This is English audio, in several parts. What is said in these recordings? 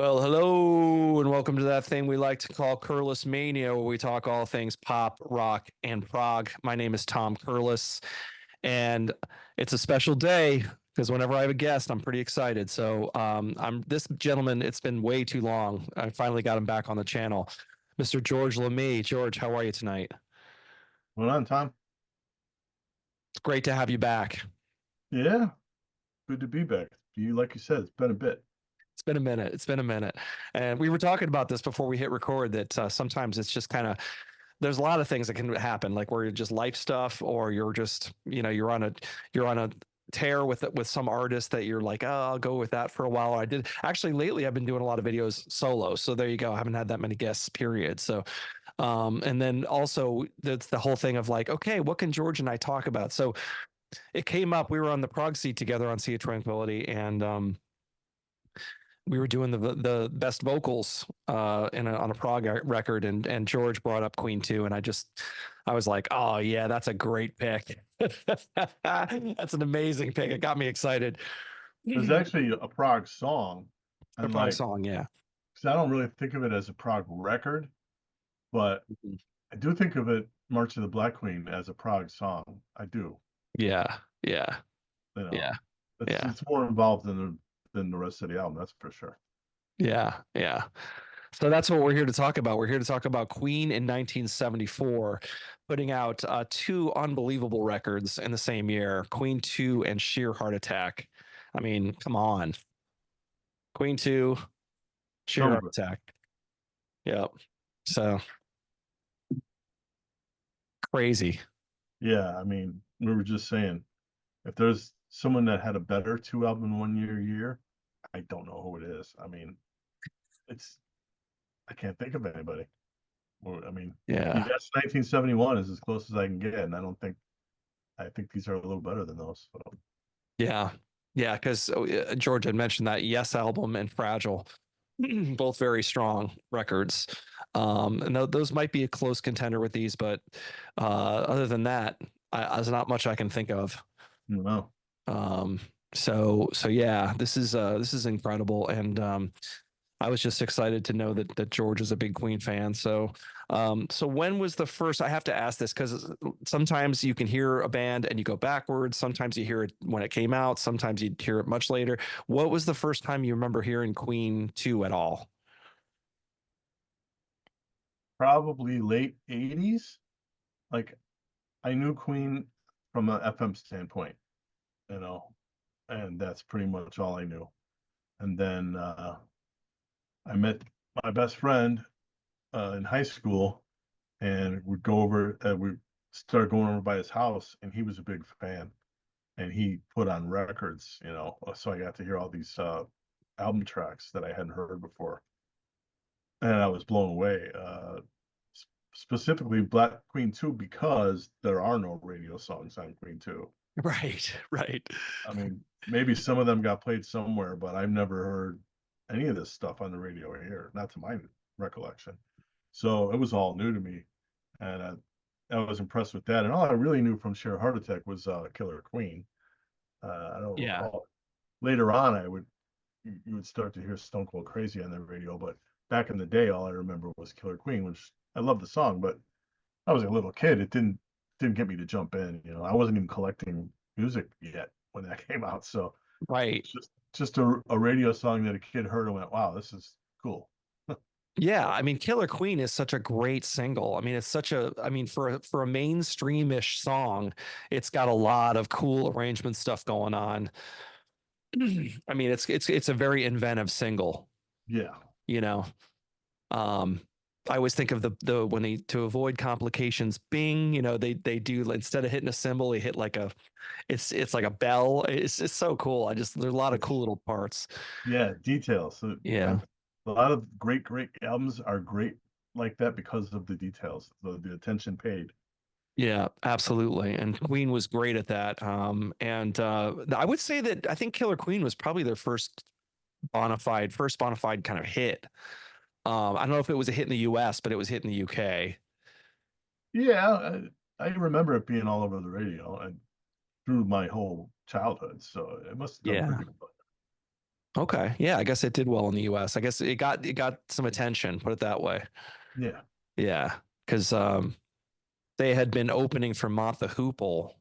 Well, hello, and welcome to that thing we like to call Curlis Mania, where we talk all things pop, rock, and prog. My name is Tom Curlis, and it's a special day because whenever I have a guest, I'm pretty excited. So, I'm this gentleman. It's been way too long. I finally got him back on the channel, Mr. George Lamie. George, how are you tonight? Well on, Tom. It's great to have you back. Yeah, good to be back. Like you said, it's been a bit. It's been a minute. It's been a minute, and we were talking about this before we hit record. That sometimes it's just kind of there's a lot of things that can happen, like where you're just life stuff, or you're just you're on a tear with some artist that you're like, oh, I'll go with that for a while. I did actually lately. I've been doing a lot of videos solo, so there you go. I haven't had that many guests, period. So, and then also that's the whole thing of like, okay, what can George and I talk about? So it came up. We were on the prog seat together on Sea of Tranquility, and we were doing the best vocals on a prog record, and George brought up Queen 2, and I was like, oh yeah, that's a great pick. That's an amazing pick. It got me excited. There's A actually a prog song, and prog like, song, yeah. because I don't really think of it as a prog record, but I do think of it, March of the Black Queen, as a prog song. I do. Yeah, yeah, You know, yeah, it's yeah, it's more involved than the rest of the album. That's for sure. yeah, yeah. So that's what we're here to talk about. We're here to talk about Queen in 1974, putting out two unbelievable records in the same year, Queen 2 and Sheer Heart Attack. I mean, come on. Queen 2, Sheer So Heart good. Attack. Yep. So crazy. Yeah, I mean, we were just saying, if there's someone that had a better two album one year, I don't know who it is. I mean, it's I can't think of anybody. Well, I mean, Yeah. yes, 1971 is as close as I can get, and I think these are a little better than those. So, Yeah. Yeah. Because George had mentioned that Yes album and Fragile, both very strong records. And those might be a close contender with these, but other than that, there's not much I can think of. no, Um, so yeah, this is incredible, and I was just excited to know that George is a big Queen fan. So when was the first? I have to ask this because sometimes you can hear a band and you go backwards. Sometimes you hear it when it came out. Sometimes you hear it much later. What was the first time you remember hearing Queen 2 at all? probably late 80s. Like I knew Queen from an FM standpoint, you know, and that's pretty much all I knew. And then I met my best friend in high school, and we'd go over. We started going over by his house, and he was a big fan, and he put on records, so I got to hear all these album tracks that I hadn't heard before, and I was blown away. Specifically, Black Queen 2, because there are no radio songs on Queen 2. Right, right. I mean, maybe some of them got played somewhere, but I've never heard any of this stuff on the radio here, not to my recollection. So it was all new to me, and I was impressed with that. And all I really knew from Sheer Heart Attack was Killer Queen. I don't Yeah, recall. Later on, you would start to hear Stone Cold Crazy on the radio, but back in the day, all I remember was Killer Queen, which I love the song, but I was a little kid. It didn't get me to jump in. I wasn't even collecting music yet when that came out. So right. it's just a radio song that a kid heard and went, "Wow, this is cool." Yeah, I mean, Killer Queen is such a great single. I mean, it's such a, I mean, for a mainstreamish song, it's got a lot of cool arrangement stuff going on. I mean, it's a very inventive single, Yeah, you know. Um, I always think of the when they to avoid complications, bing, they do instead of hitting a cymbal, they hit like it's like a bell. It's so cool. There's a lot of cool it's little parts. yeah, details. So Yeah. a lot of great albums are great like that because of the details, the attention paid. Yeah, absolutely. And Queen was great at that. And I would say that I think Killer Queen was probably their first bona fide kind of hit. I don't know if it was a hit in the US, but it was hit in the UK. Yeah, I remember it being all over the radio and through my whole childhood. So it must have done Yeah. pretty well. Okay. Yeah, I guess it did well in the US. I guess it got some attention, put it that way. Yeah. Yeah. Because they had been opening for Mott the Hoople.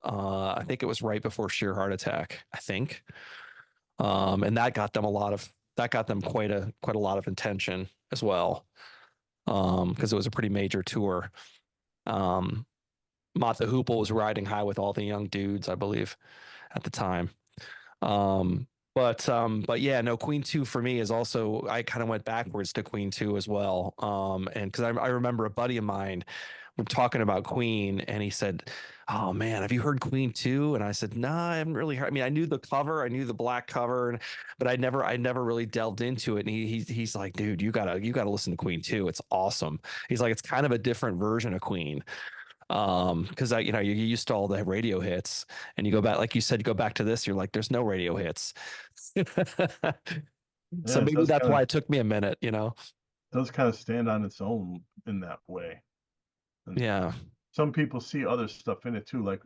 I think it was right before Sheer Heart Attack, I think. And that got them quite a lot of attention as well. Because it was a pretty major tour. Um Mott the Hoople was riding high with all the young dudes, I believe, at the time. But yeah, no, Queen 2 for me is also I kind of went backwards to Queen 2 as well. And because I remember a buddy of mine talking about Queen and he said, "Oh man, have you heard Queen 2?" And I said, "No, I haven't really heard. I mean, I knew the cover, I knew the black cover, but I never really delved into it." And he's like, "Dude, you gotta listen to Queen 2. It's awesome." He's like, "It's kind of a different version of Queen." Because I, you're used to all the radio hits, and you go back, like you said, you go back to this, you're like, there's no radio hits. So Yeah, it maybe does that's kind why of it took me a minute. stand on its own in that way. And Yeah, some people see other stuff in it too, like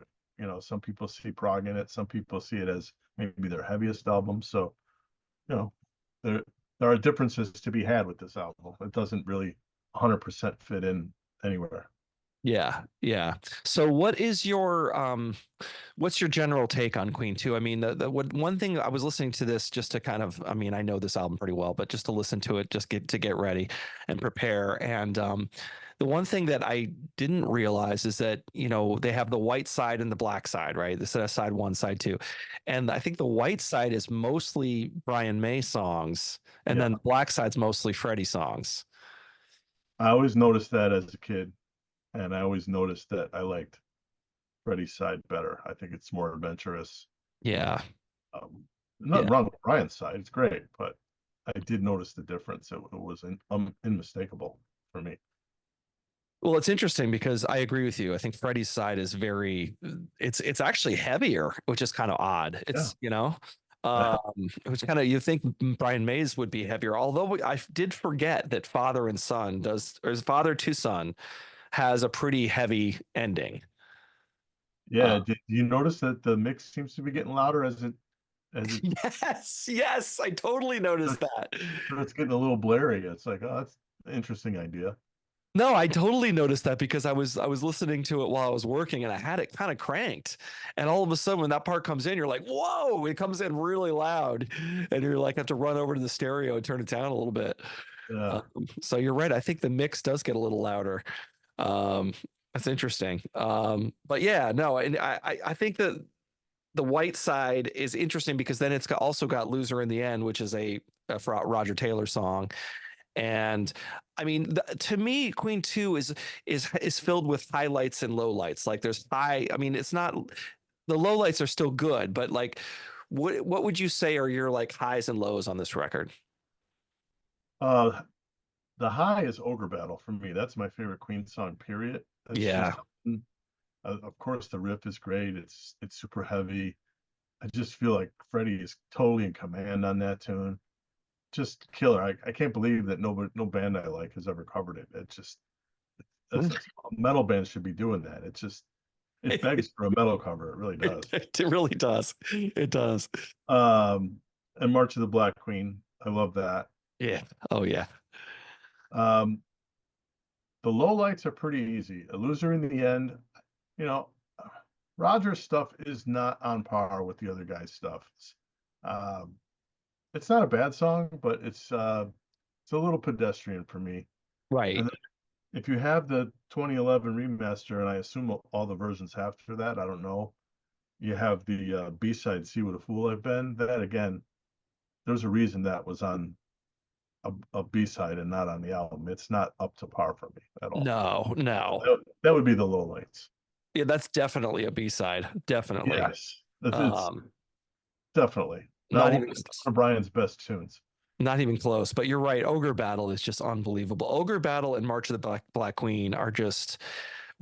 some people see prog in it, some people see it as maybe their heaviest album. So, you know, there there are differences to be had with this album. It doesn't really 100% fit in anywhere. yeah, yeah. So what's your general take on Queen 2? I mean, one thing I was listening to this just to kind of, I mean, I know this album pretty well, but just to listen to it, just get ready and prepare. And the one thing that I didn't realize is that, they have the white side and the black side, right? The side one, side two. And I think the white side is mostly Brian May songs, and Yeah. then the black side's mostly Freddie songs. I always noticed that as a kid, and I always noticed that I liked Freddie's side better. I think it's more adventurous. Yeah. Nothing Yeah. wrong with Brian's side; it's great, but I did notice the difference. It was unmistakable for me. Well, it's interesting because I agree with you. I think Freddie's side is it's actually heavier, which is kind of odd. Yeah, Um, yeah, which kind of you think Brian Mays would be heavier. Although I did forget that Father and Son or Father to Son has a pretty heavy ending. yeah. Did you notice that the mix seems to be getting louder as it Yes, yes, I totally noticed that. starts getting a little blurry? It's like, oh, that's an interesting idea. No, I totally noticed that because I was listening to it while I was working and I had it kind of cranked. And all of a sudden when that part comes in, you're like, whoa, it comes in really loud. And you're like have to run over to the stereo and turn it down a little bit. Um, Yeah. so you're right. I think the mix does get a little louder. Um, that's interesting. But yeah, no, and I think that the white side is interesting because then also got Loser in the End, which is a Roger Taylor song. And I mean, to me, Queen 2 is filled with highlights and lowlights. Like there's I mean, it's not the lowlights are still good, but like what would you say are your like highs and lows on this record? Uh, the high is Ogre Battle for me. That's my favorite Queen song. Period. That's just, Yeah. of course, the riff is great. It's super heavy. I just feel like Freddie is totally in command on that tune. Just killer. I can't believe that no band I like has ever covered it. It's just that's metal bands should be doing that. It begs for a metal cover. It really does. It really does. It does. Um, and March of the Black Queen. I love that. Yeah. Oh yeah. Um, the low lights are pretty easy. A loser in the end. You know, Roger's stuff is not on par with the other guy's stuff. Um, it's not a bad song, but it's a little pedestrian for me. And Right. then if you have the 2011 remaster, and I assume all the versions after that, I don't know. You have the B-side "See What a Fool I've Been." That again, there's a reason that was on a B-side and not on the album. It's not up to par for me at all. No, no. That would be the low lights. Yeah, that's definitely a B-side. Definitely. Yes, it's Um, definitely not not one even of Brian's best tunes. Not even close, but you're right. Ogre Battle is just unbelievable. Ogre Battle and March of the Black Queen are just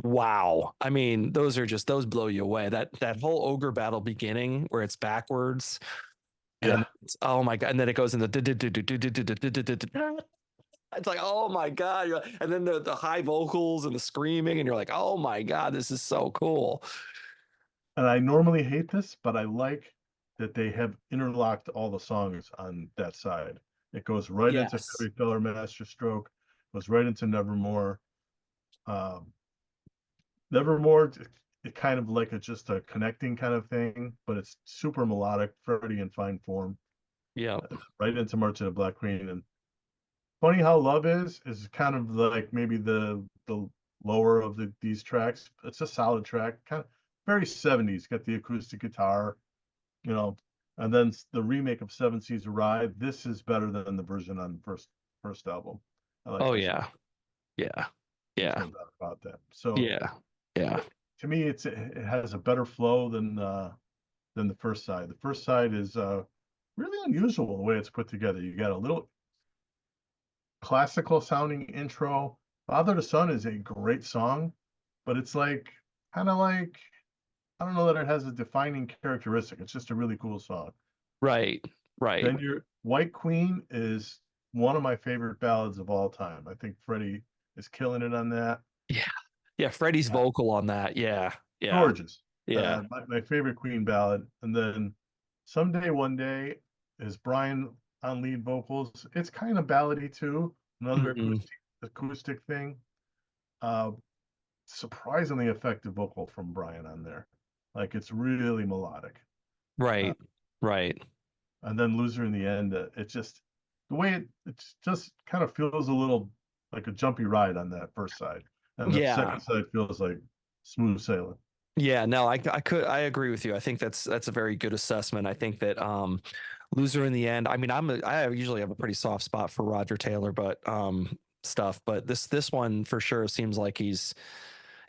wow. I mean, those blow you away. That whole Ogre Battle beginning where it's backwards and Yeah, oh my god, and then it goes in the it's like oh my god, and then the high vocals and the screaming, and you're like oh my god, this is so cool. and I normally hate this, but I like that they have interlocked all the songs on that side. It goes right into Yes. Fairy Tale Master Stroke, goes right into Nevermore. Um, Nevermore, it kind of like it's just a connecting kind of thing, but it's super melodic, Freddie in fine form, Yeah. right into March of the Black Queen. And funny how Love is kind of like maybe the lower of these tracks. It's a solid track, kind of very 70s, got the acoustic guitar, you know, and then the remake of Seven Seas Ride. This is better than the version on the first album. I like Oh this. yeah. Yeah. There's Yeah. no doubt about that. So Yeah. Yeah. to me, it has a better flow than the first side. The first side is really unusual the way it's put together. You got a little classical sounding intro. Father to Son is a great song, but it's like kind of like I don't know that it has a defining characteristic. It's just a really cool song. Right. Right. Then your White Queen is one of my favorite ballads of all time. I think Freddie is killing it on that. Yeah. Yeah. Freddie's Uh, vocal on that. Yeah. Yeah. Gorgeous. Yeah. My favorite Queen ballad. And then Someday One Day is Brian on lead vocals. It's kind of ballady too. Another Mhm. acoustic thing. Uh, Surprisingly effective vocal from Brian on there. Like it's really melodic. Uh, Right. Right. and then Loser in the end, it just the way it's just kind of feels a little like a jumpy ride on that first side, and the second Yeah. side feels like smooth sailing. Yeah, no, I agree with you. I think that's a very good assessment. I think that loser in the end. I mean, I usually have a pretty soft spot for Roger Taylor, but stuff, but this one for sure seems like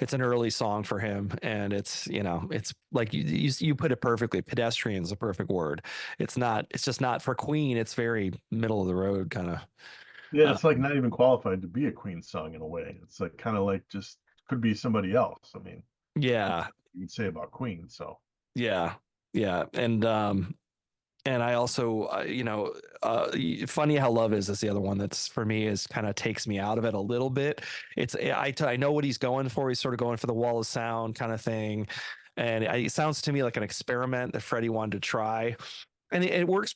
it's an early song for him, and it's it's like you put it perfectly. Pedestrian is a perfect word. It's just not for Queen. It's very middle of the road kind of. Yeah, Uh, it's like not even qualified to be a Queen song in a way. It's like kind of like just could be somebody else. I mean, yeah, you can say about Queen. So yeah, yeah, and I also, funny how love is the other one that's for me is kind of takes me out of it a little bit. I know what he's going for. He's sort of going for the wall of sound kind of thing, and it sounds to me like an experiment that Freddie wanted to try, and it works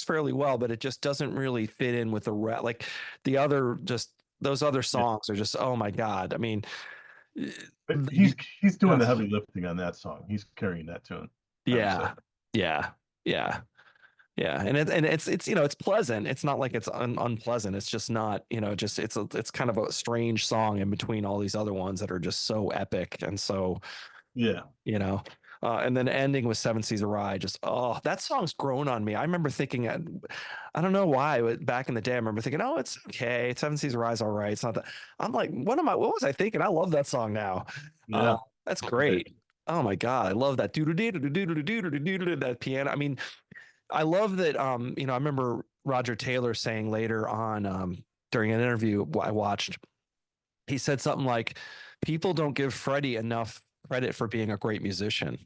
fairly well, but it just doesn't really fit in with like the other just those other yeah, songs are just oh my god. I mean, eh, but the, he's doing uh, the heavy lifting on that song. He's carrying that tune. I would say. yeah, yeah, yeah. Yeah, and it's it's pleasant. It's not like it's unpleasant. It's just not just it's kind of a strange song in between all these other ones that are just so epic and so Yeah, you know. And then ending with Seven Seas of Rye, just oh, that song's grown on me. I remember thinking, I don't know why, but back in the day, I remember thinking, oh, it's okay. Seven Seas of Rye's all right. It's not that. I'm like, what was I thinking? I love that song now. Uh, yeah, that's right. great. Oh my god, I love that doo doo doo doo doo doo doo doo doo that piano. I mean, I love that. I remember Roger Taylor saying later on during an interview I watched, he said something like, "People don't give Freddie enough credit for being a great musician.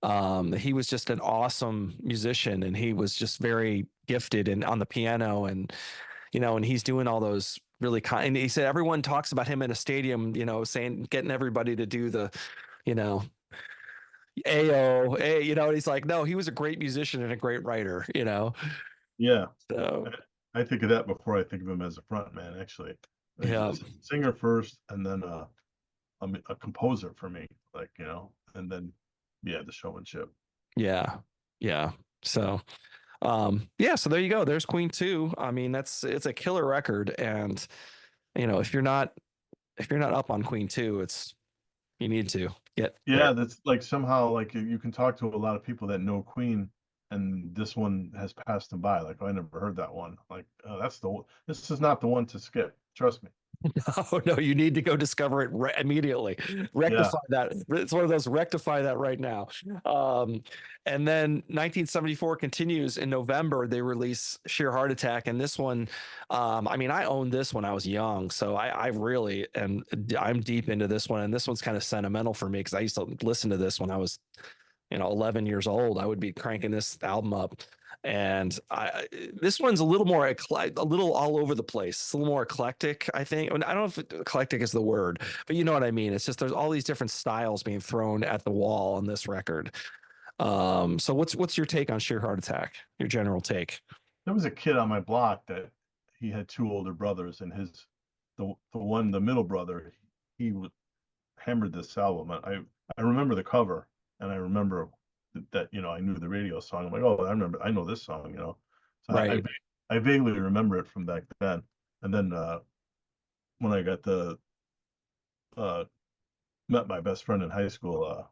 He was just an awesome musician, and he was just very gifted and on the piano, and and he's doing all those really kind. And he said everyone talks about him in a stadium, saying getting everybody to do the, you know, Ayo, hey, and he's like, no, he was a great musician and a great writer. Yeah. So I I think of that before I think of him as a front man, actually. He's a yeah, singer first and then a composer for me, like, and then, yeah, the showmanship. yeah, yeah. So yeah, so there you go. There's Queen 2. I mean, it's a killer record. And if you're not up on Queen 2, you need to get there. Yeah, that's like somehow like you can talk to a lot of people that know Queen and this one has passed them by. Like, oh, I never heard that one. Like, oh, this is not the one to skip. Trust me. Oh no, you need to go discover it immediately. Yeah. Rectify that. It's one of those rectify that right now. Um, and then 1974 continues in November. They release Sheer Heart Attack, and this one, I mean, I owned this when I was young, so I really and I'm deep into this one, and this one's kind of sentimental for me because I used to listen to this when I was 11 years old. I would be cranking this album up. And this one's a little more a little all over the place. It's a little more eclectic, I think. I mean, I don't know if eclectic is the word, but you know what I mean. It's just there's all these different styles being thrown at the wall on this record. So what's your take on Sheer Heart Attack? Your general take? There was a kid on my block that he had two older brothers, and the middle brother, he would hammered this album. I remember the cover, and I remember that I knew the radio song. I'm like, oh, I know this song. So Right. I vaguely remember it from back then. And then when I got the uh met my best friend in high school,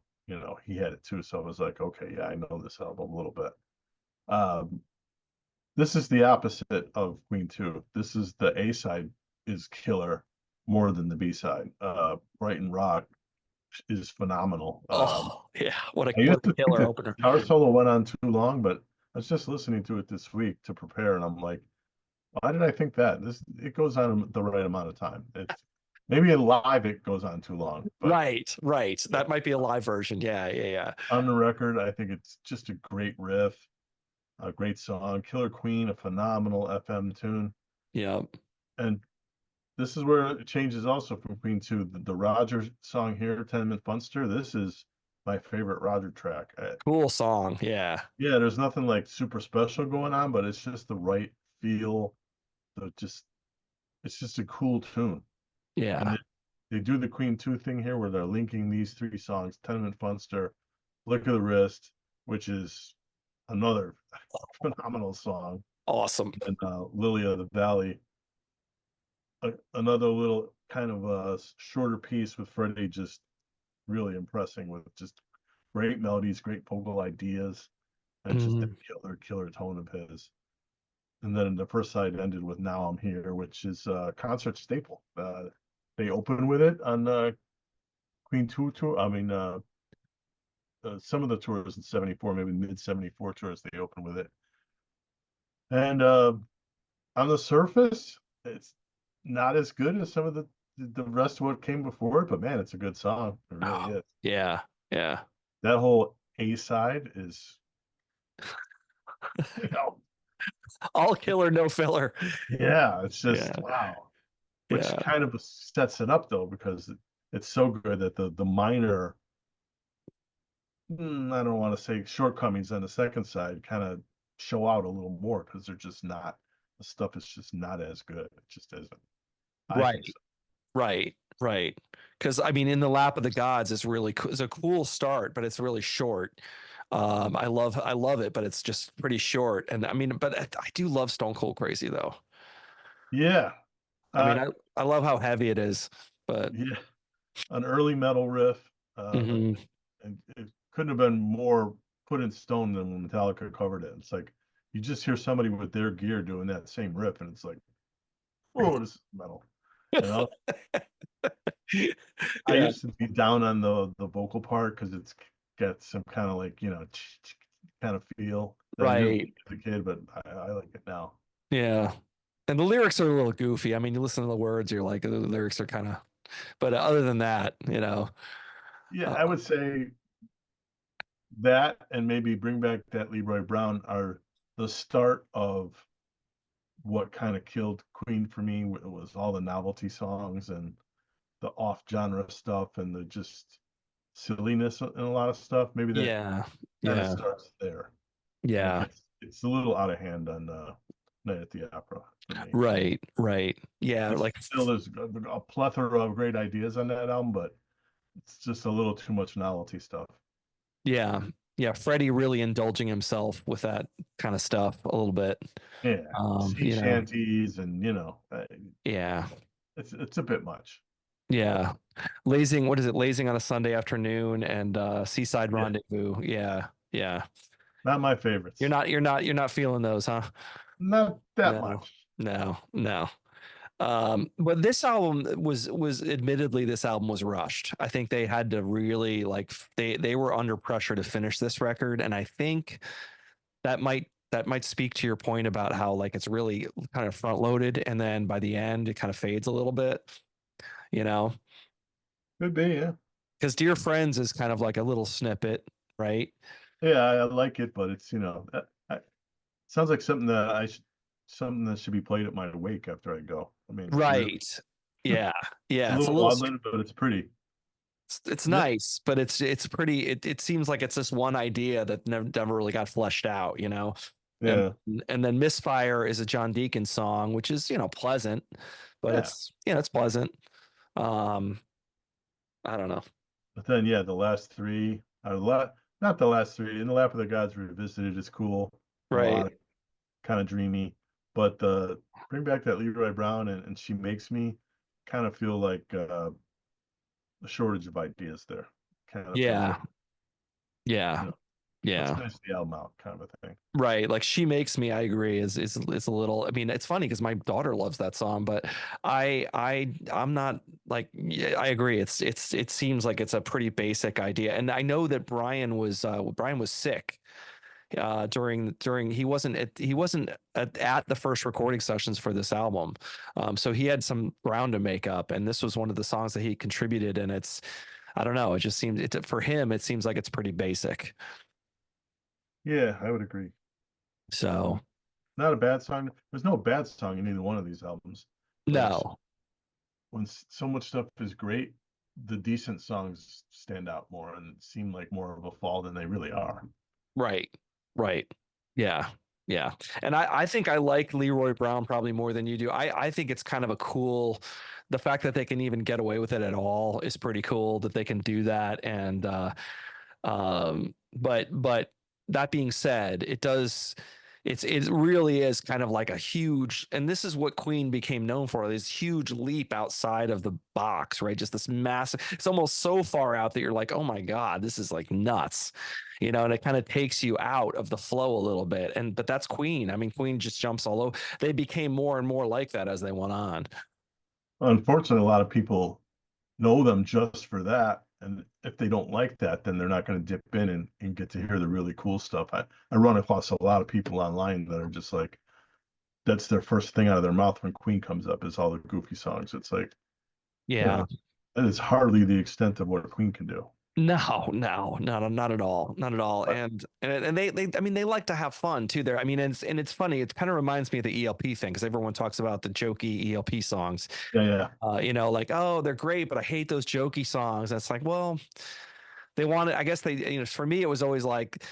he had it too. So I was like, okay, yeah, I know this album a little bit. Um, this is the opposite of Queen 2. This is the A side is killer more than the B side. Brighton Rock is phenomenal. Oh yeah, I what used a to think killer that opener. guitar solo went on too long, but I was just listening to it this week to prepare, and I'm like, why did I think that? It goes on the right amount of time. It's maybe in live it goes on too long, but Right, right. That might be a live version. Yeah, yeah, yeah. on the record, I think it's just a great riff, a great song. Killer Queen, a phenomenal FM tune, Yeah. and this is where it changes also from Queen to the Roger song here, Tenement Funster. This is my favorite Roger track. Cool song. Yeah. Yeah, there's nothing like super special going on, but it's just the right feel. The just it's just a cool tune. And Yeah. they do the Queen 2 thing here where they're linking these three songs, Tenement Funster, Lick of the Wrist, which is another phenomenal song, Awesome. and Lily of the Valley, another little kind of shorter piece with Freddie just really impressing with just great melodies, great vocal ideas, and just that Mhm. killer tone of his. And then the first side ended with "Now I'm Here," which is a concert staple. They open with it on Queen Two tour. I mean, some of the tours in '74, maybe mid '74 tours, they open with it. And on the surface, it's not as good as some of the rest of what came before it, but man, it's a good song. It really Oh, is. yeah. Yeah. That whole A side is, you know, All killer, no filler. yeah, it's just Yeah. wow. Which Yeah. kind of sets it up though, because it's so good that the minor, I don't want to say shortcomings on the second side kind of show out a little more because they're just not, the stuff is just not as good. It just isn't. I think Right. so. Right. Right. Because I mean, in the lap of the gods is really it's a cool start, but it's really short. I love it, but it's just pretty short. And I mean, but I do love Stone Cold Crazy though. Yeah. I mean, Uh, I love how heavy it is, but yeah. An early metal riff. mhm. And it couldn't have been more put in stone than when Metallica covered it. It's like you just hear somebody with their gear doing that same riff, and it's like, oh, this is metal. You know, I Yeah. used to be down on the vocal part because it's got some kind of like kind of feel that I didn't Right. like as a kid, but I like it now. Yeah. And the lyrics are a little goofy. I mean, you listen to the words, you're like, the lyrics are kind of, but other than that, Yeah, uh, I would say that and maybe bring back that Leroy Brown are the start of what kind of killed Queen for me. It was all the novelty songs and the off genre stuff and the just silliness in a lot of stuff. Maybe that yeah. kind of Yeah. starts there, and Yeah. it's a little out of hand on Night at the Opera for me. Right. Right. Yeah. It's Like, still there's a plethora of great ideas on that album, but it's just a little too much novelty stuff. yeah. Yeah. Freddie really indulging himself with that kind of stuff a little bit. Yeah, sea You know, shanties and yeah. it's a bit much. Yeah. Lazing, what is it? Lazing on a Sunday afternoon and Seaside Yeah, Rendezvous. Yeah. Yeah. not my favorites. You're not feeling those, huh? Not that No. much. No. No. But this album was admittedly this album was rushed. I think they had to really like they were under pressure to finish this record, and I think that might speak to your point about how like it's really kind of front loaded, and then by the end it kind of fades a little bit, you know, Could be, yeah. because Dear Friends is kind of like a little snippet, right? Yeah, I like it, but it's sounds like something that should be played at my wake after I go. I mean, it's really Right. Yeah. a Yeah. It's a little little maudlin, but it's pretty. it's Yeah, nice, but it's pretty. It seems like it's this one idea that never really got fleshed out, you know. And yeah, and then Misfire is a John Deacon song, which is pleasant, but yeah. it's pleasant. Um, I don't know. But then, yeah, the last three are not the last three. In the Lap of the Gods Revisited is cool, Right. melodic, kind of dreamy. But the bring back that Leroy Brown and She Makes Me kind of feel like a shortage of ideas there. Kind of feels like, Yeah. Yeah. you know, let's Yeah. finish the album out, kind of a thing. Right. Like She Makes Me, I agree, is a little, I mean, it's funny because my daughter loves that song, but I'm not like, yeah, I agree. It seems like it's a pretty basic idea. And I know that Brian was sick during he wasn't at the first recording sessions for this album. So he had some ground to make up, and this was one of the songs that he contributed, and it's, I don't know, it just seems for him it seems like it's pretty basic. Yeah, I would agree. So Not a bad song. There's no bad song in either one of these albums, but it's no. when so much stuff is great, the decent songs stand out more and seem like more of a fall than they really are. Right. Right. Yeah. Yeah. And I think I like Leroy Brown probably more than you do. I think it's kind of a cool, the fact that they can even get away with it at all is pretty cool that they can do that. And but that being said, it really is kind of like a huge, and this is what Queen became known for, this huge leap outside of the box, right? Just this massive, it's almost so far out that you're like, oh my God, this is like nuts, and it kind of takes you out of the flow a little bit. And but that's Queen. I mean, Queen just jumps all over. They became more and more like that as they went on. Unfortunately, a lot of people know them just for that. And if they don't like that, then they're not going to dip in and get to hear the really cool stuff. I run across a lot of people online that are just like, that's their first thing out of their mouth when Queen comes up is all the goofy songs. It's like, you Yeah. know, that is hardly the extent of what Queen can do. No, no, not at all, not at all. But And they, I mean, they like to have fun too. There, I mean, and it's funny. It kind of reminds me of the ELP thing because everyone talks about the jokey ELP songs. yeah, yeah, Like, oh, they're great, but I hate those jokey songs. That's like, well, they wanted. I guess for me, it was always like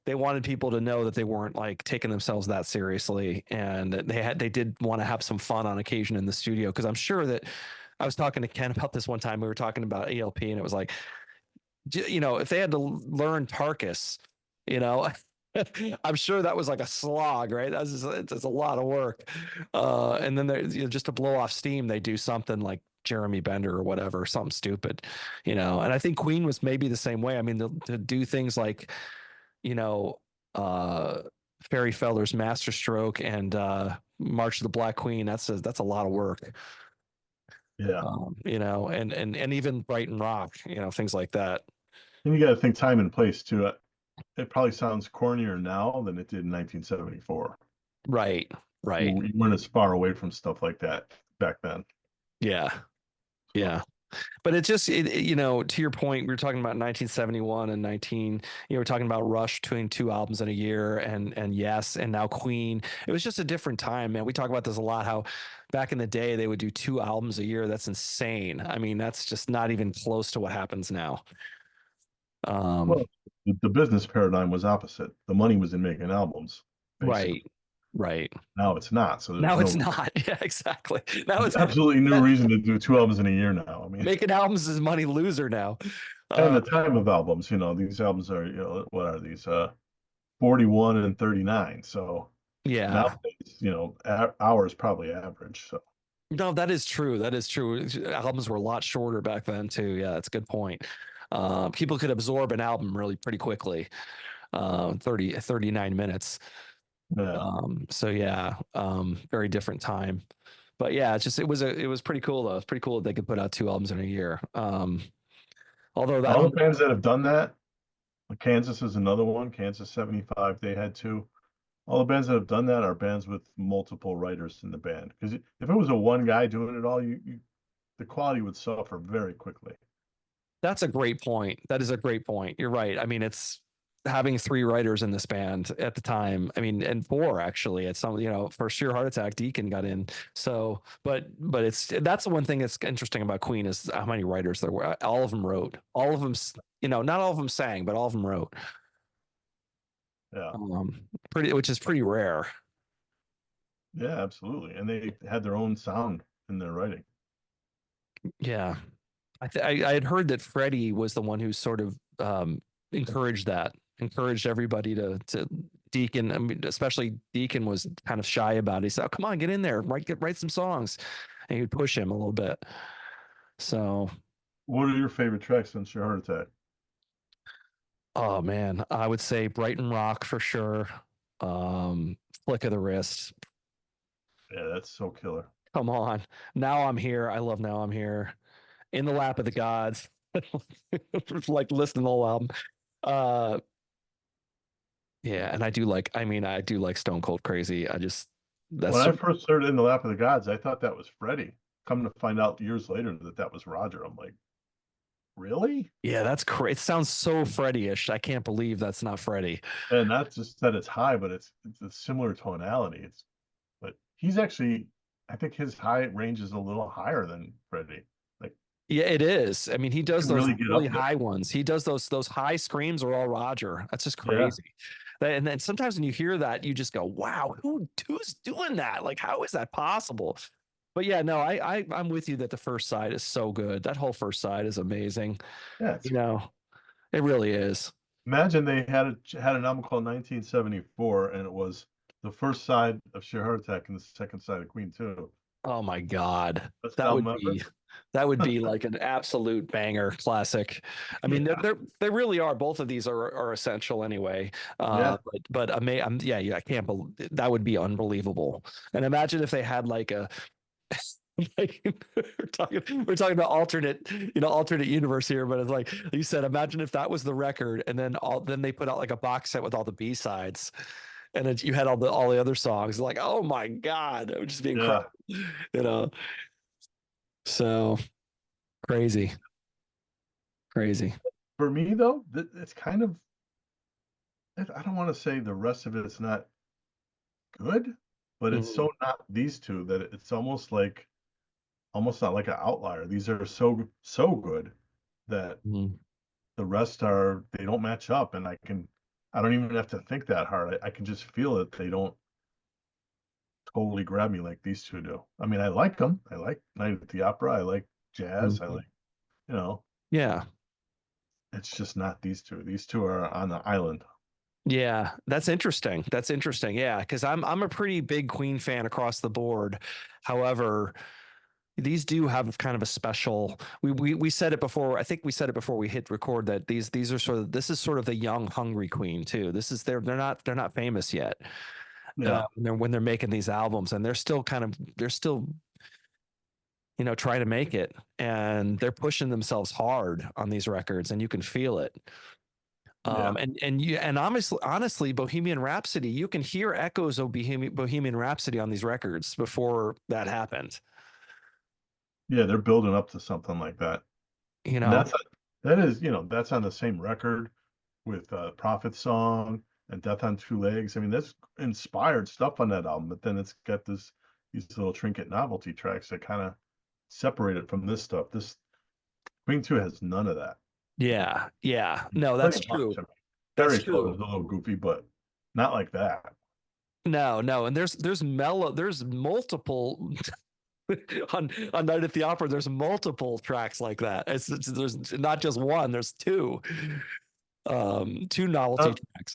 they wanted people to know that they weren't like taking themselves that seriously, and that they did want to have some fun on occasion in the studio. Because I'm sure that I was talking to Ken about this one time. We were talking about ELP, and it was like, if they had to learn Tarkus, you know, I'm sure that was like a slog, right? It's a lot of work. And then just to blow off steam, they do something like Jeremy Bender or whatever, something stupid, And I think Queen was maybe the same way. I mean, to do things like, you know, uh, Ferry Feller's Masterstroke and March of the Black Queen. That's a lot of work. yeah. And even Brighton Rock, things like that. And you got to think time and place too. It probably sounds cornier now than it did in 1974. Right. Right. You weren't as far away from stuff like that back then. Yeah. So Yeah. But it's just, to your point, we were talking about 1971 and we're talking about Rush doing two albums in a year and Yes, and now Queen. It was just a different time, man. We talk about this a lot, how back in the day they would do two albums a year. That's insane. I mean, that's just not even close to what happens now. Um, well, the business paradigm was opposite. The money was in making albums, basically. right. Right. Now it's not. So there's Now it's no not. Yeah, exactly. Now there's it's absolutely no reason to do two albums in a year now. I mean, making albums is money loser now. and Uh, the time of albums, these albums are, what are these? 41 and 39. So yeah. nowadays, hours probably average. So No, that is true. That is true. Albums were a lot shorter back then too. Yeah, that's a good point. People could absorb an album really pretty quickly. 39 minutes. yeah. So yeah, very different time. But yeah, it was pretty cool though. It's pretty cool that they could put out two albums in a year. Although I All the don't. bands that have done that, like Kansas is another one. Kansas 75, they had two. All the bands that have done that are bands with multiple writers in the band. Because if it was a one guy doing it all, the quality would suffer very quickly. That's a great point. That is a great point. You're right. I mean, it's having three writers in this band at the time. I mean, and four actually at some, for sheer heart attack, Deacon got in. So, but that's the one thing that's interesting about Queen is how many writers there were. All of them wrote. All of them, not all of them sang, but all of them wrote. Yeah. Which is pretty rare. Yeah, absolutely. And they had their own sound in their writing. Yeah. I had heard that Freddie was the one who sort of encouraged that, encouraged everybody to Deacon. I mean, especially Deacon was kind of shy about it. He said, "Oh, come on, get in there, write some songs," and he would push him a little bit. So, What are your favorite tracks on Sheer Heart Attack? oh man, I would say Brighton Rock for sure. Flick of the wrist. Yeah, that's so killer. Come on, now I'm here. I love Now I'm Here. In the Lap of the Gods. Like listen to the whole album. Uh, Yeah, and I do like Stone Cold Crazy. That's When I so, first heard In the Lap of the Gods, I thought that was Freddie. Come to find out years later that that was Roger. I'm like, really? yeah, that's crazy. It sounds so Freddie-ish. I can't believe that's not Freddie. And not just that it's high, but it's a similar tonality. But he's actually, I think his high range is a little higher than Freddie. Like, Yeah, it is. I mean, he he does can those really get really up there. high ones. He does those high screams are all Roger. That's just Yeah, crazy. And then sometimes when you hear that, you just go, "Wow, who's doing that? Like, how is that possible?" But yeah, no, I'm with you that the first side is so good. That whole first side is amazing. yeah. You know, it really is. Imagine they had an album called 1974, and it was the first side of Sheer Heart Attack and the second side of Queen too. Oh my God. Best That album would ever. be that would be like an absolute banger classic. I mean, Yeah, they really are. Both of these are essential anyway. yeah, Yeah, I can't believe that would be unbelievable. And imagine if they had like a like we're talking about alternate universe here, but it's like you said, imagine if that was the record, and then they put out like a box set with all the B sides, and then you had all the other songs. Like, oh my God, it would just be yeah. incredible, you know. So crazy, crazy. For me though, it's kind of, I don't want to say the rest of it's not good, but it's Mhm, so not these two that it's almost not like an outlier. These are so good that mhm, the rest are they don't match up, and I don't even have to think that hard. I can just feel it. They don't totally grab me like these two do. I mean, I like them. I like Night at the Opera. I like jazz. I mhm. like, you know, Yeah, it's just not these two. These two are on the island. yeah, that's interesting. That's interesting. Yeah, because I'm a pretty big Queen fan across the board. However, these do have kind of a special. We said it before. I think we said it before we hit record that these are sort of this is sort of the young hungry Queen too. This is they're not famous yet. Yeah, When they're making these albums, and they're still trying to make it, and they're pushing themselves hard on these records, and you can feel it. yeah, And honestly, Bohemian Rhapsody, you can hear echoes of Bohemian Rhapsody on these records before that happened. yeah. They're building up to something like that, You and know, that is that's on the same record with Prophet Song and Death on Two Legs. I mean, that's inspired stuff on that album, but then it's got these little trinket novelty tracks that kind of separate it from this stuff. This Queen 2 has none of that. yeah, yeah. No, that's Pretty much. true. I mean, That's Fairy Tale is true. a little goofy, but not like that. No, no, and there's multiple on Night at the Opera. There's multiple tracks like that. There's not just one. There's two novelty Uh, tracks.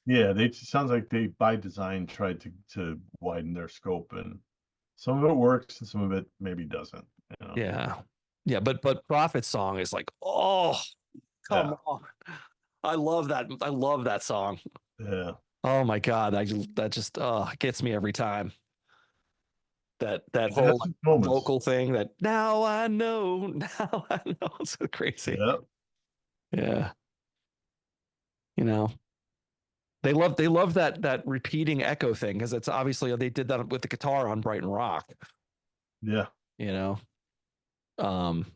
yeah, they it sounds like they by design tried to widen their scope, and some of it works and some of it maybe doesn't. You know? Yeah, yeah, but Prophet Song is like, oh, Yeah, come on. I love that. I love that song. yeah. Oh my God. That just gets me every time. That It whole has like, its moments. vocal thing that now I know, now I know. It's so crazy. Yeah, Yeah. You know, they love that repeating echo thing because it's obviously they did that with the guitar on Brighton Rock, yeah. you know. Um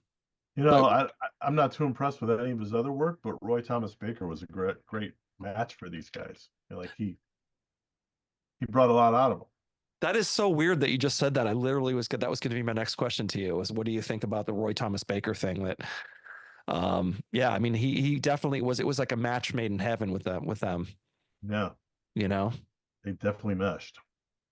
You But know, I'm not too impressed with any of his other work, but Roy Thomas Baker was a great match for these guys. You know, like he brought a lot out of them. that is so weird that you just said that. I literally was that was going to be my next question to you, was what do you think about the Roy Thomas Baker thing? That yeah, I mean he definitely was, it was like a match made in heaven with them, Yeah, you know. they definitely meshed.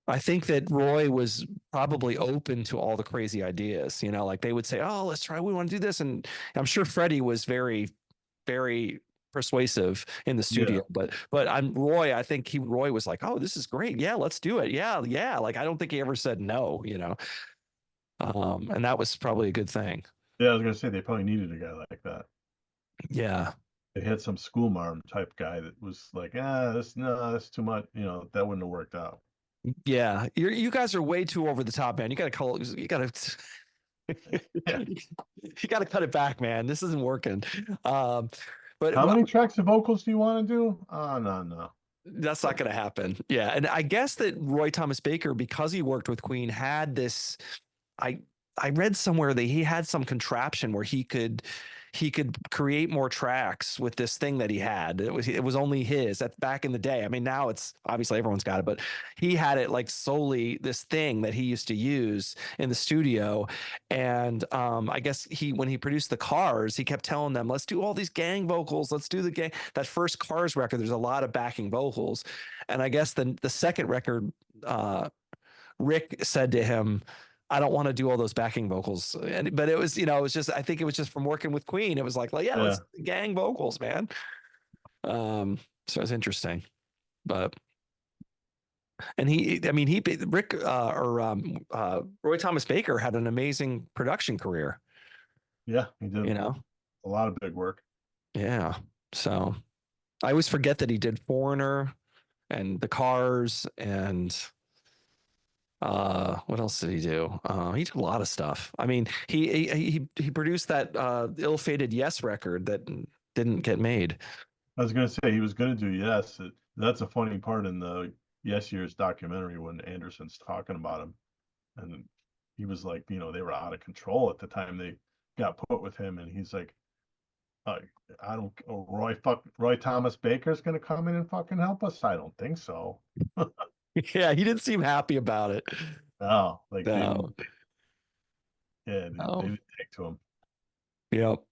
I think that Roy was probably open to all the crazy ideas, you know, like they would say, "Oh, let's try, we want to do this." And I'm sure Freddie was very persuasive in the Yeah, studio, but I'm Roy, I think Roy was like, "Oh, this is great. Yeah, let's do it. Yeah, yeah." Like I don't think he ever said no, you know. And that was probably a good thing. yeah. I was gonna say they probably needed a guy like that. Yeah. They had some schoolmarm type guy that was like, ah, this no, that's too much. You know, that wouldn't have worked out. Yeah. You guys are way too over the top, man. Yeah. You got to cut it back, man. This isn't working. Um, but How many tracks of vocals do you want to do? Oh, no, no. that's not going to happen. Yeah. And I guess that Roy Thomas Baker, because he worked with Queen, had this. I I read somewhere that he had some contraption where he could create more tracks with this thing that he had. It was only his. That's back in the day. I mean, now it's obviously everyone's got it, but he had it like solely this thing that he used to use in the studio. And I guess when he produced the Cars, he kept telling them, "Let's do all these gang vocals. Let's do the gang." That first Cars record, there's a lot of backing vocals, and I guess the second record. Rick said to him, "I don't want to do all those backing vocals." But it was, it was just, I think it was just from working with Queen. It was like, yeah, let's Yeah. gang vocals, man. Um, so it's interesting, but, and I mean, Rick, Roy Thomas Baker had an amazing production career, Yeah. He you did know? a lot of big work. Yeah. So I always forget that he did Foreigner and the Cars and, what else did he do? He did a lot of stuff. I mean, he produced that ill-fated Yes record that didn't get made. I was going to say he was going to do Yes. That's a funny part in the Yes Years documentary when Anderson's talking about him. And he was like, you know, they were out of control at the time they got put with him. And he's like, uh, I don't, oh, Roy Thomas Baker's going to come in and fucking help us? I don't think so. Yeah, he didn't seem happy about it. No, like they No, didn't, yeah, they no. didn't take to him. Yep.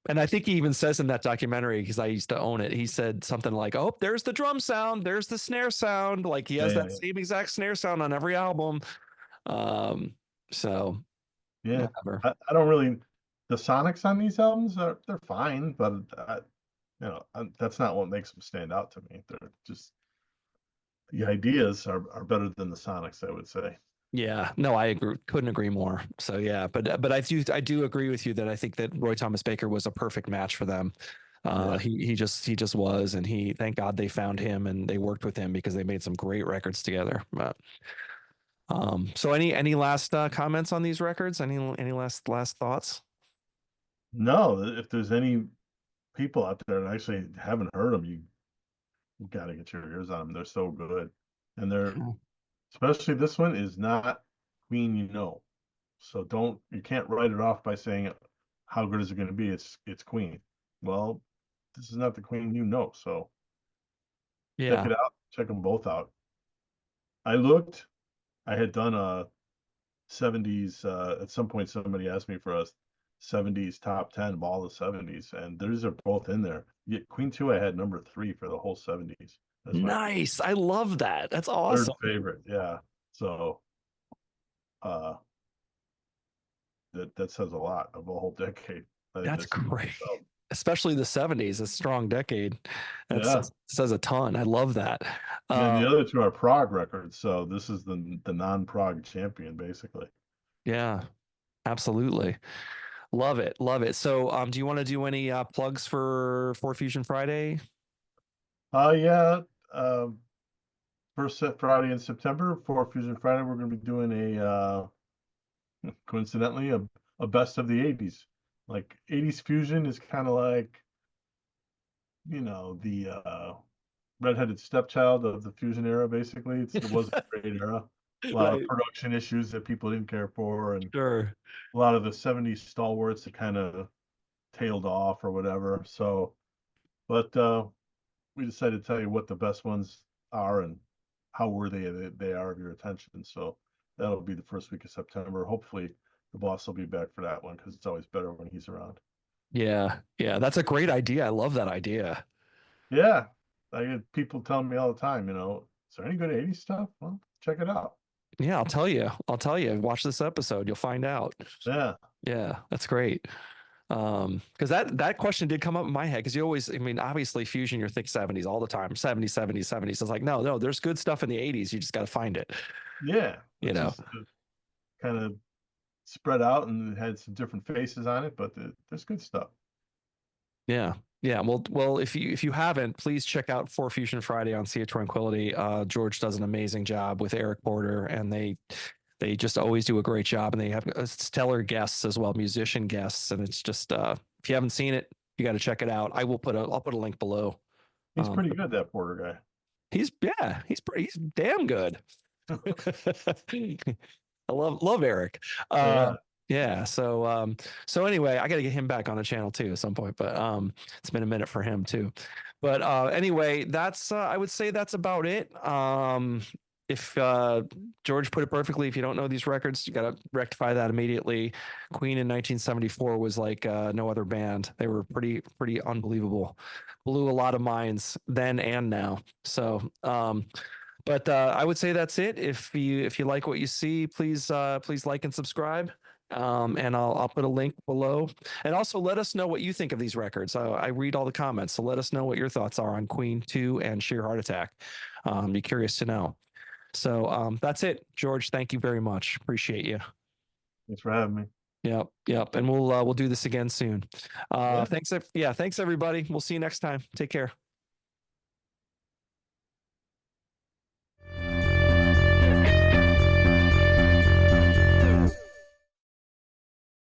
And I think he even says in that documentary, because I used to own it, he said something like, "Oh, there's the drum sound, there's the snare sound." Like he Yeah, has yeah, that yeah. same exact snare sound on every album. Um, so Yeah. whatever. I don't really, the Sonics on these albums are, they're fine, but that's not what makes them stand out to me. They're just, the ideas are better than the Sonics, I would say. Yeah, no, I agree. Couldn't agree more. So yeah, but I do agree with you that I think that Roy Thomas Baker was a perfect match for them. Yeah. He just was, and thank God they found him and they worked with him because they made some great records together. But so any last comments on these records? Any last thoughts? No, if there's any people out there that actually haven't heard them, you got to get your ears on them. They're so good. And they're, Yeah. especially this one is not Queen, you know. So you can't write it off by saying how good is it going to be? It's Queen. Well, this is not the Queen you know. So check Yeah. it out. Check them both out. I looked. I had done a 70s. At some point, somebody asked me for a 70s top 10 of all the 70s, and these are both in there. Yeah, Queen 2, I had number 3 for the whole 70s. That's my Nice. I love that. That's third awesome. favorite. Yeah. So uh that says a lot of a whole decade. That's This is great. so Especially the 70s, a strong decade. That yeah. says a ton. I love that. And Uh, the other two are Prague records, so this is the non-Prague champion, basically. yeah, absolutely. Love it. Love it. So, do you want to do any plugs for Fusion Friday? Yeah. Um, First set Friday in September for Fusion Friday, we're going to be doing coincidentally, a best of the 80s. Like 80s fusion is kind of like, the redheaded stepchild of the fusion era, basically. It was a great era. A lot of Right. production issues that people didn't care for, and Sure. a lot of the 70s stalwarts that kind of tailed off or whatever. So, but we decided to tell you what the best ones are and how worthy they are of your attention. So that'll be the first week of September. Hopefully, the boss will be back for that one because it's always better when he's around. Yeah. Yeah. That's a great idea. I love that idea. Yeah, I get people telling me all the time, is there any good 80s stuff? Well, check it out. Yeah. I'll tell you. I'll tell you. Watch this episode. You'll find out. Yeah, Yeah. That's great. Because that question did come up in my head because you always, I mean, obviously fusion, you think 70s all the time, 70s, 70s, 70s. It's like, no, there's good stuff in the 80s. You just got to find it, yeah. you It's know? just kind of spread out and it had some different faces on it, but there's good stuff. Yeah. Yeah. Well, if you haven't, please check out For Fusion Friday on Sea of Tranquility. George does an amazing job with Eric Porter, and they just always do a great job, and they have stellar guests as well, musician guests, and it's just if you haven't seen it, you got to check it out. I'll put a link below. He's pretty good, that Porter He's damn good. I love Eric. guy. Uh, Yeah, yeah. So anyway, I got to get him back on the channel too at some point. But it's been a minute for him too. But anyway, that's I would say that's about it. If George put it perfectly, if you don't know these records, you got to rectify that immediately. Queen in 1974 was like no other band. They were pretty unbelievable. Blew a lot of minds then and now. So but I would say that's it. If you like what you see, please like and subscribe. And I'll put a link below. And also let us know what you think of these records. I read all the comments, so let us know what your thoughts are on Queen 2 and Sheer Heart Attack. Be curious to know. So that's it, George. Thank you very much. Appreciate you. thanks for having me. Yep. And we'll do this again soon. Yeah. Thanks. Yeah, thanks everybody. We'll see you next time. Take care.